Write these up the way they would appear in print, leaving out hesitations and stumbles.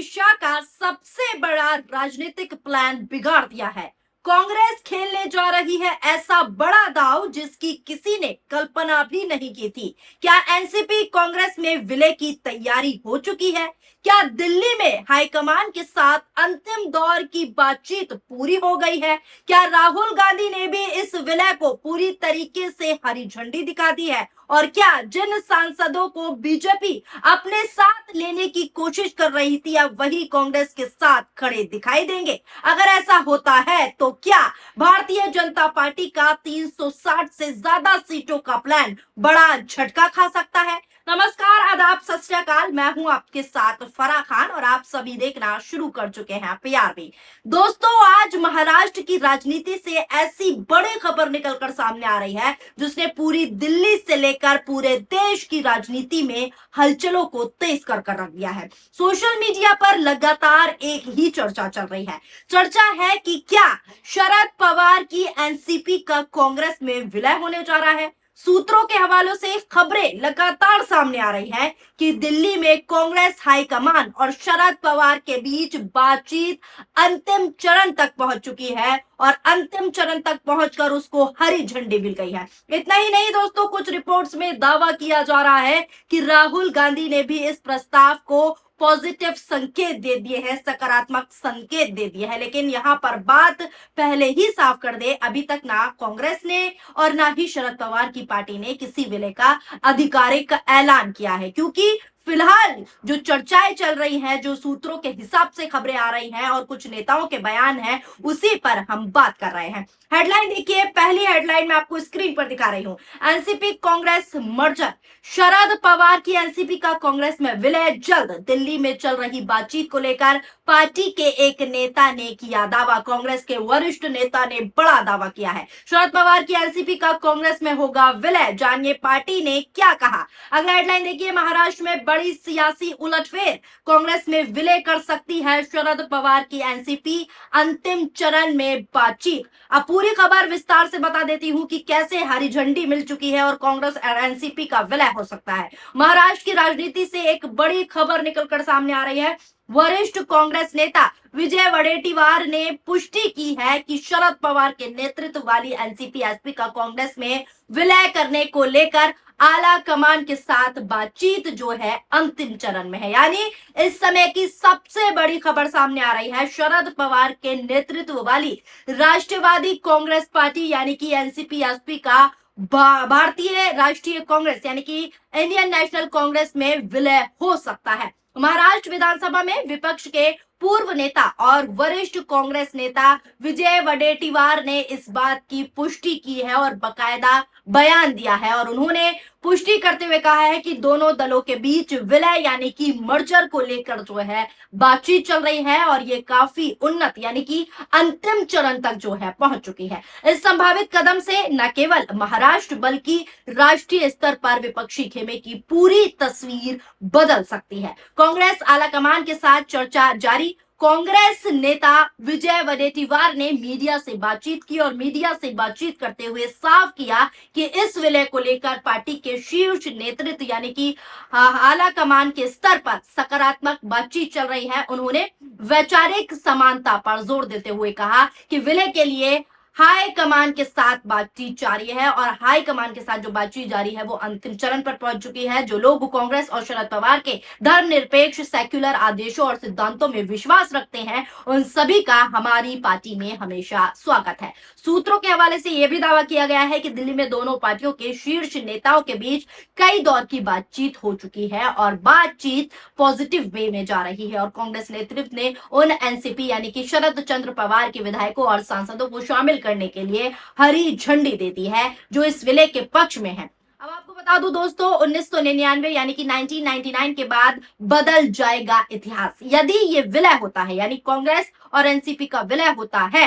शाह का सबसे बड़ा राजनीतिक प्लान बिगाड़ दिया है। कांग्रेस खेलने जा रही है ऐसा बड़ा दांव जिसकी किसी ने कल्पना भी नहीं की थी। क्या एनसीपी कांग्रेस में विलय की तैयारी हो चुकी है? क्या दिल्ली में हाईकमान के साथ अंतिम दौर की बातचीत पूरी हो गई है? क्या राहुल गांधी ने भी इस विलय को पूरी तरीके से हरी झंडी दिखा दी है? और क्या जिन सांसदों को बीजेपी अपने साथ लेने की कोशिश कर रही थी अब वही कांग्रेस के साथ खड़े दिखाई देंगे? अगर ऐसा होता है तो क्या भारतीय जनता पार्टी का 360 से ज्यादा सीटों का प्लान बड़ा झटका खा सकता है? नमस्कार, आदाब, सत श्री अकाल। मैं हूं आपके साथ फराह खान और आप सभी देखना शुरू कर चुके हैं पीआरबी। दोस्तों, आज महाराष्ट्र की राजनीति से ऐसी बड़ी खबर निकलकर सामने आ रही है जिसने पूरी दिल्ली से लेकर पूरे देश की राजनीति में हलचलों को तेज कर रख दिया है। सोशल मीडिया पर लगातार एक ही चर्चा चल रही है। चर्चा है कि क्या शरद पवार की एनसीपी का कांग्रेस में विलय होने जा रहा है। सूत्रों के हवालों से खबरें लगातार सामने आ रही है कि दिल्ली में कांग्रेस हाईकमान और शरद पवार के बीच बातचीत अंतिम चरण तक पहुंच चुकी है और अंतिम चरण तक पहुंचकर उसको हरी झंडी मिल गई है। इतना ही नहीं दोस्तों, कुछ रिपोर्ट्स में दावा किया जा रहा है कि राहुल गांधी ने भी इस प्रस्ताव को पॉजिटिव संकेत दे दिए हैं, सकारात्मक संकेत दे दिए हैं। लेकिन यहाँ पर बात पहले ही साफ कर दे, अभी तक ना कांग्रेस ने और ना ही शरद पवार की पार्टी ने किसी विलय का आधिकारिक ऐलान किया है, क्योंकि फिलहाल जो चर्चाएं चल रही हैं, जो सूत्रों के हिसाब से खबरें आ रही हैं और कुछ नेताओं के बयान हैं, उसी पर हम बात कर रहे हैं। हेडलाइन देखिए, पहली हेडलाइन मैं आपको स्क्रीन पर दिखा रही हूं। एनसीपी कांग्रेस मर्जर, शरद पवार की एनसीपी का कांग्रेस में विलय जल्द। दिल्ली में चल रही बातचीत को लेकर पार्टी के एक नेता ने किया दावा। कांग्रेस के वरिष्ठ नेता ने बड़ा दावा किया है। शरद पवार की एनसीपी का कांग्रेस में होगा विलय, जानिए पार्टी ने क्या कहा। अगला हेडलाइन देखिए, महाराष्ट्र में बड़ी सियासी उलटफेर, कांग्रेस में विलय कर सकती है शरद पवार की एनसीपी, अंतिम चरण में बातचीत। अब पूरी खबर विस्तार से बता देती हूं कि कैसे हरी झंडी मिल चुकी है और कांग्रेस और एनसीपी का विलय हो सकता है। महाराष्ट्र की राजनीति से एक बड़ी खबर निकलकर सामने आ रही है। वरिष्ठ कांग्रेस नेता विजय वडेट्टीवार ने पुष्टि की है कि शरद पवार के नेतृत्व वाली एनसीपी एसपी का कांग्रेस में विलय करने को लेकर आला कमान के साथ बातचीत जो है अंतिम चरण में है। यानी इस समय की सबसे बड़ी खबर सामने आ रही है। शरद पवार के नेतृत्व वाली राष्ट्रवादी कांग्रेस पार्टी यानी कि एनसीपी एसपी का भारतीय राष्ट्रीय कांग्रेस यानी कि इंडियन नेशनल कांग्रेस में विलय हो सकता है। महाराष्ट्र विधानसभा में विपक्ष के पूर्व नेता और वरिष्ठ कांग्रेस नेता विजय वडेट्टीवार ने इस बात की पुष्टि की है और बकायदा बयान दिया है और उन्होंने पुष्टि करते हुए कहा है कि दोनों दलों के बीच विलय यानी कि मर्जर को लेकर जो है बातचीत चल रही है और ये काफी उन्नत यानी कि अंतिम चरण तक जो है पहुंच चुकी है। इस संभावित कदम से न केवल महाराष्ट्र बल्कि राष्ट्रीय स्तर पर विपक्षी खेमे की पूरी तस्वीर बदल सकती है। कांग्रेस आलाकमान के साथ चर्चा जारी। कांग्रेस नेता विजय वडेट्टीवार ने मीडिया से बातचीत की और मीडिया से बातचीत करते हुए साफ किया कि इस विलय को लेकर पार्टी के शीर्ष नेतृत्व यानी कि आला कमान के स्तर पर सकारात्मक बातचीत चल रही है। उन्होंने वैचारिक समानता पर जोर देते हुए कहा कि विलय के लिए हाई कमान के साथ बातचीत जारी है और हाई कमान के साथ जो बातचीत जारी है वो अंतिम चरण पर पहुंच चुकी है। जो लोग कांग्रेस और शरद पवार के धर्मनिरपेक्ष सेक्युलर आदेशों और सिद्धांतों में विश्वास रखते हैं, उन सभी का हमारी पार्टी में हमेशा स्वागत है। सूत्रों के हवाले से यह भी दावा किया गया है कि दिल्ली में दोनों पार्टियों के शीर्ष नेताओं के बीच कई दौर की बातचीत हो चुकी है और बातचीत पॉजिटिव वे में जा रही है और कांग्रेस नेतृत्व ने उन एनसीपी यानी कि शरद चंद्र पवार के विधायकों और सांसदों को शामिल करने के लिए हरी झंडी दे दी है जो इस विलय के पक्ष में है। अब आपको बता दूं दोस्तों, 1999 यानी कि 1999 के बाद बदल जाएगा इतिहास। यदि ये विलय होता है यानी कांग्रेस और एनसीपी का विलय होता है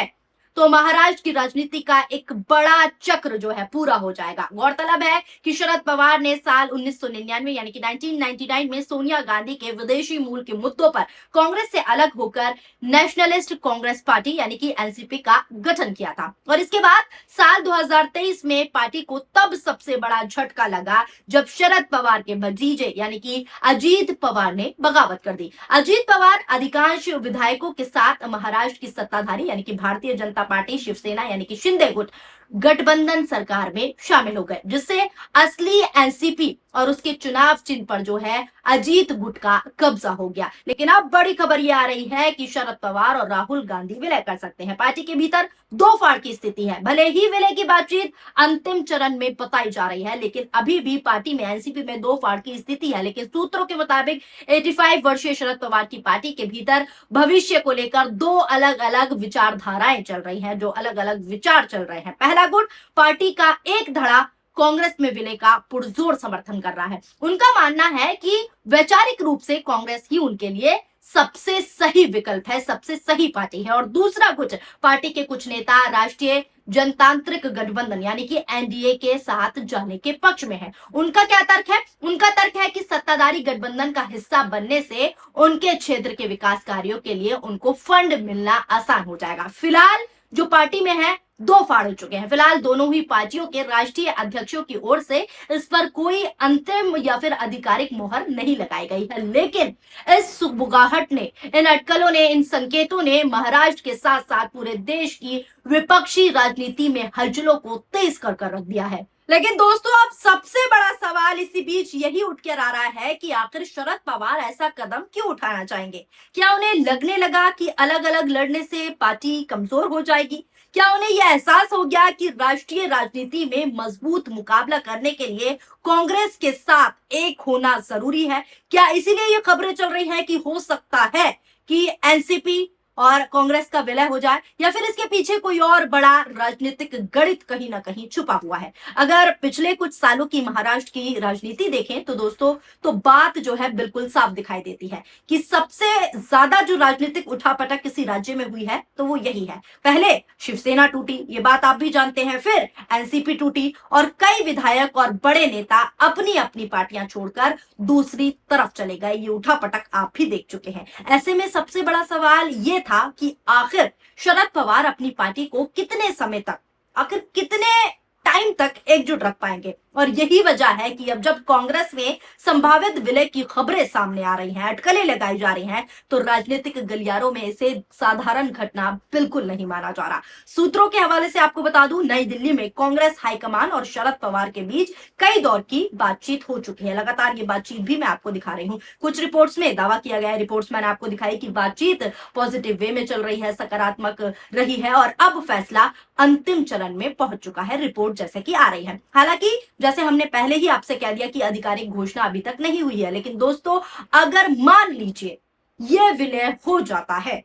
तो महाराष्ट्र की राजनीति का एक बड़ा चक्र जो है पूरा हो जाएगा। गौरतलब है कि शरद पवार ने साल 1999 यानी कि 1999 में सोनिया गांधी के विदेशी मूल के मुद्दों पर कांग्रेस से अलग होकर नेशनलिस्ट कांग्रेस पार्टी यानी कि एनसीपी का गठन किया था और इसके बाद साल 2023 में पार्टी को तब सबसे बड़ा झटका लगा जब शरद पवार के भतीजे यानी कि अजीत पवार ने बगावत कर दी। अजीत पवार अधिकांश विधायकों के साथ महाराष्ट्र की सत्ताधारी यानी कि भारतीय जनता पार्टी शिवसेना यानी कि शिंदे गुट गठबंधन सरकार में शामिल हो गए, जिससे असली एनसीपी और उसके चुनाव चिन्ह पर जो है अजीत गुट का कब्जा हो गया। लेकिन अब बड़ी खबर ये आ रही है कि शरद पवार और राहुल गांधी विलय कर सकते हैं। पार्टी के भीतर दो फाड़ की स्थिति है। भले ही विलय की बातचीत अंतिम चरण में बताई जा रही है, लेकिन अभी भी पार्टी में एनसीपी में दो फाड़ की स्थिति है। लेकिन सूत्रों के मुताबिक 85 वर्षीय शरद पवार की पार्टी के भीतर भविष्य को लेकर दो अलग अलग विचारधाराएं चल रही हैं, जो अलग अलग विचार चल रहे हैं। पहला गुट पार्टी का एक धड़ा कांग्रेस में विलय का पुरजोर समर्थन कर रहा है। उनका मानना है कि वैचारिक रूप से कांग्रेस ही उनके लिए सबसे सही विकल्प है, सबसे सही पार्टी है। और दूसरा कुछ पार्टी के कुछ नेता राष्ट्रीय जनतांत्रिक गठबंधन यानी कि एनडीए के साथ जाने के पक्ष में है। उनका क्या तर्क है? उनका तर्क है कि सत्ताधारी गठबंधन का हिस्सा बनने से उनके क्षेत्र के विकास कार्यों के लिए उनको फंड मिलना आसान हो जाएगा। फिलहाल जो पार्टी में है दो फाड़ हो चुके हैं। फिलहाल दोनों ही पार्टियों के राष्ट्रीय अध्यक्षों की ओर से इस पर कोई अंतिम या फिर आधिकारिक मोहर नहीं लगाई गई है, लेकिन इस सुगबुगाहट ने, इन अटकलों ने, इन संकेतों ने महाराष्ट्र के साथ साथ पूरे देश की विपक्षी राजनीति में हलचलों को तेज कर रख दिया है। लेकिन दोस्तों अब सबसे बड़ा सवाल इसी बीच यही उठ कर आ रहा है कि आखिर शरद पवार ऐसा कदम क्यों उठाना चाहेंगे? क्या उन्हें लगने लगा कि अलग अलग लड़ने से पार्टी कमजोर हो जाएगी? क्या उन्हें यह एहसास हो गया कि राष्ट्रीय राजनीति में मजबूत मुकाबला करने के लिए कांग्रेस के साथ एक होना जरूरी है? क्या इसीलिए ये खबरें चल रही हैं कि हो सकता है कि एनसीपी और कांग्रेस का विलय हो जाए, या फिर इसके पीछे कोई और बड़ा राजनीतिक गणित कहीं ना कहीं छुपा हुआ है? अगर पिछले कुछ सालों की महाराष्ट्र की राजनीति देखें तो दोस्तों तो बात जो है बिल्कुल साफ दिखाई देती है कि सबसे ज्यादा जो राजनीतिक उठापटक किसी राज्य में हुई है तो वो यही है। पहले शिवसेना टूटी, ये बात आप भी जानते हैं, फिर एनसीपी टूटी और कई विधायक और बड़े नेता अपनी अपनी पार्टियां छोड़कर दूसरी तरफ चले गए। ये उठापटक आप भी देख चुके हैं। ऐसे में सबसे बड़ा सवाल ये था कि आखिर शरद पवार अपनी पार्टी को कितने समय तक, आखिर कितने टाइम तक एकजुट रख पाएंगे। और यही वजह है कि अब जब कांग्रेस में संभावित विलय की खबरें सामने आ रही हैं, अटकलें लगाई जा रही हैं, तो राजनीतिक गलियारों में इसे साधारण घटना बिल्कुल नहीं माना जा रहा। सूत्रों के हवाले से आपको बता दूं, नई दिल्ली में कांग्रेस हाईकमान और शरद पवार के बीच कई दौर की बातचीत हो चुकी है। लगातार ये बातचीत भी मैं आपको दिखा रही हूँ। कुछ रिपोर्ट्स में दावा किया गया है, रिपोर्ट्स मैंने आपको दिखाई कि बातचीत पॉजिटिव वे में चल रही है, सकारात्मक रही है और अब फैसला अंतिम चरण में पहुंच चुका है, रिपोर्ट जैसे कि आ रही है। हालांकि जैसे हमने पहले ही आपसे कह दिया कि आधिकारिक घोषणा अभी तक नहीं हुई है, लेकिन दोस्तों अगर मान लीजिए यह विलय हो जाता है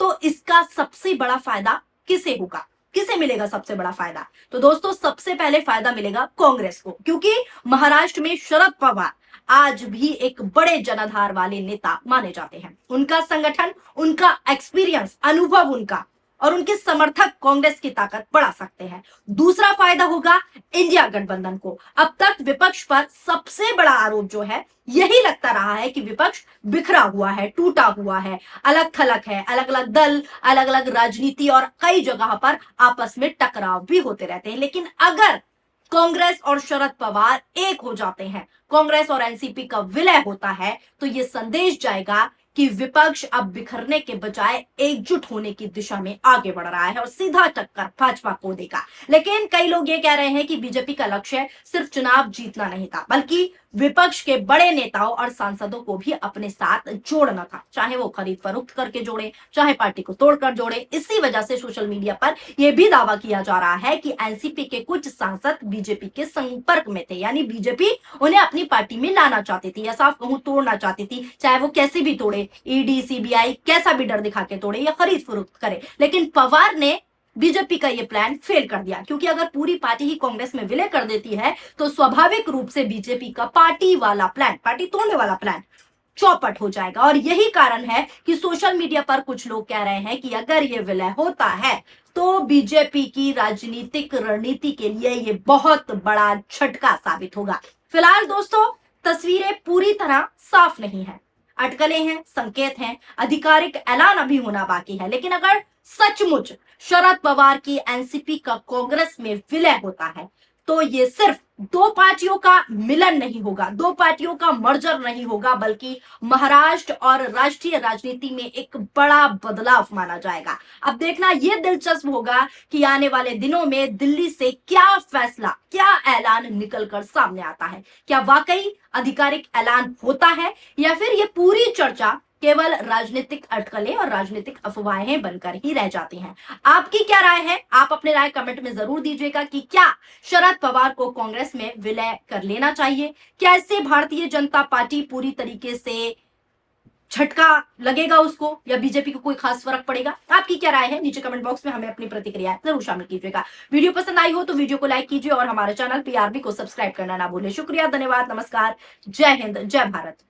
तो इसका सबसे बड़ा फायदा किसे होगा, किसे मिलेगा सबसे बड़ा फायदा? तो दोस्तों सबसे पहले फायदा मिलेगा कांग्रेस को, क्योंकि महाराष्ट्र में शरद पवार आज भी एक बड़े जनाधार वाले नेता माने जाते हैं। उनका संगठन, उनका एक्सपीरियंस, अनुभव उनका और उनके समर्थक कांग्रेस की ताकत बढ़ा सकते हैं। दूसरा फायदा होगा इंडिया गठबंधन को। अब तक विपक्ष पर सबसे बड़ा आरोप जो है यही लगता रहा है कि विपक्ष बिखरा हुआ है, टूटा हुआ है, अलग थलग है, अलग अलग दल, अलग अलग राजनीति और कई जगह पर आपस में टकराव भी होते रहते हैं। लेकिन अगर कांग्रेस और शरद पवार एक हो जाते हैं, कांग्रेस और एनसीपी का विलय होता है, तो यह संदेश जाएगा कि विपक्ष अब बिखरने के बजाय एकजुट होने की दिशा में आगे बढ़ रहा है और सीधा टक्कर भाजपा को देगा। लेकिन कई लोग ये कह रहे हैं कि बीजेपी का लक्ष्य सिर्फ चुनाव जीतना नहीं था, बल्कि विपक्ष के बड़े नेताओं और सांसदों को भी अपने साथ जोड़ना था, चाहे वो खरीद फरोख्त करके जोड़े, चाहे पार्टी को तोड़कर जोड़े। इसी वजह से सोशल मीडिया पर यह भी दावा किया जा रहा है कि एनसीपी के कुछ सांसद बीजेपी के संपर्क में थे, यानी बीजेपी उन्हें अपनी पार्टी में लाना चाहती थी या साफ कहूं तोड़ना चाहती थी, चाहे वो कैसे भी तोड़े, ईडी सीबीआई कैसा भी डर दिखा के तोड़े या खरीद फरोख्त करे। लेकिन पवार ने बीजेपी का ये प्लान फेल कर दिया, क्योंकि अगर पूरी पार्टी ही कांग्रेस में विलय कर देती है तो स्वाभाविक रूप से बीजेपी का पार्टी वाला प्लान, पार्टी तोड़ने वाला प्लान चौपट हो जाएगा। और यही कारण है कि सोशल मीडिया पर कुछ लोग कह रहे हैं कि अगर ये विलय होता है तो बीजेपी की राजनीतिक रणनीति के लिए ये बहुत बड़ा झटका साबित होगा। फिलहाल दोस्तों, तस्वीरें पूरी तरह साफ नहीं है, अटकलें हैं, संकेत हैं, आधिकारिक ऐलान अभी होना बाकी है। लेकिन अगर सचमुच शरद पवार की एनसीपी का कांग्रेस में विलय होता है तो ये सिर्फ दो पार्टियों का मिलन नहीं होगा, दो पार्टियों का मर्जर नहीं होगा, बल्कि महाराष्ट्र और राष्ट्रीय राजनीति में एक बड़ा बदलाव माना जाएगा। अब देखना यह दिलचस्प होगा कि आने वाले दिनों में दिल्ली से क्या फैसला, क्या ऐलान निकलकर सामने आता है। क्या वाकई आधिकारिक ऐलान होता है या फिर यह पूरी चर्चा केवल राजनीतिक अटकलें और राजनीतिक अफवाहें बनकर ही रह जाती हैं। आपकी क्या राय है? आप अपने राय कमेंट में जरूर दीजिएगा कि क्या शरद पवार को कांग्रेस में विलय कर लेना चाहिए? क्या इससे भारतीय जनता पार्टी पूरी तरीके से झटका लगेगा उसको, या बीजेपी को कोई खास फर्क पड़ेगा? आपकी क्या राय है? नीचे कमेंट बॉक्स में हमें अपनी प्रतिक्रिया जरूर शामिल कीजिएगा। वीडियो पसंद आई हो तो वीडियो को लाइक कीजिए और हमारे चैनल पीआरबी को सब्सक्राइब करना ना भूलें। शुक्रिया, धन्यवाद, नमस्कार, जय हिंद, जय भारत।